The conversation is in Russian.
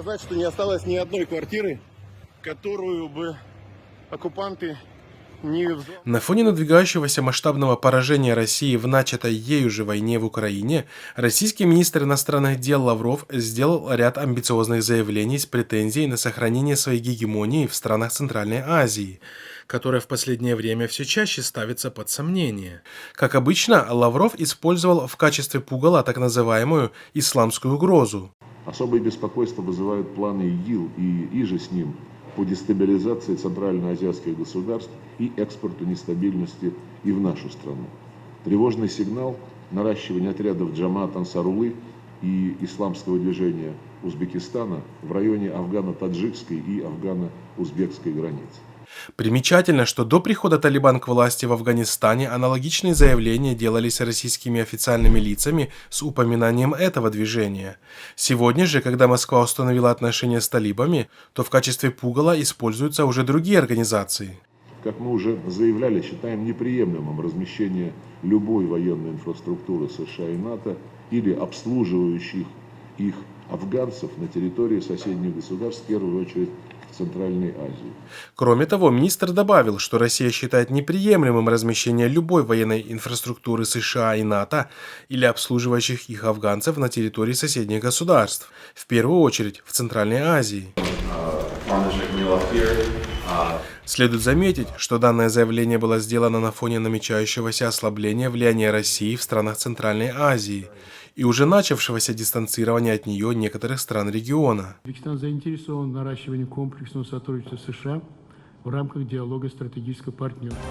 сказать, что не осталось ни одной квартиры, которую бы оккупанты не... На фоне надвигающегося масштабного поражения России в начатой ею же войне в Украине, российский министр иностранных дел Лавров сделал ряд амбициозных заявлений с претензией на сохранение своей гегемонии в странах Центральной Азии, которая в последнее время все чаще ставится под сомнение. Как обычно, Лавров использовал в качестве пугала так называемую исламскую угрозу. Особое беспокойство вызывают планы ИГИЛ и иже с ним по дестабилизации центральноазиатских государств и экспорту нестабильности и в нашу страну. Тревожный сигнал наращивания отрядов Джамаат Ансарулы и исламского движения Узбекистана в районе афгано-таджикской и афгано-узбекской границ. Примечательно, что до прихода Талибан к власти в Афганистане аналогичные заявления делались российскими официальными лицами с упоминанием этого движения. Сегодня же, когда Москва установила отношения с талибами, то в качестве пугала используются уже другие организации. Как мы уже заявляли, считаем неприемлемым размещение любой военной инфраструктуры США и НАТО или обслуживающих их афганцев на территории соседних государств, в первую очередь в Центральной Азии. Кроме того, министр добавил, что Россия считает неприемлемым размещение любой военной инфраструктуры США и НАТО или обслуживающих их афганцев на территории соседних государств, в первую очередь в Центральной Азии. Следует заметить, что данное заявление было сделано на фоне намечающегося ослабления влияния России в странах Центральной Азии и уже начавшегося дистанцирования от нее некоторых стран региона. Узбекистан заинтересован в наращивании комплексного сотрудничества США в рамках диалога стратегического партнерства.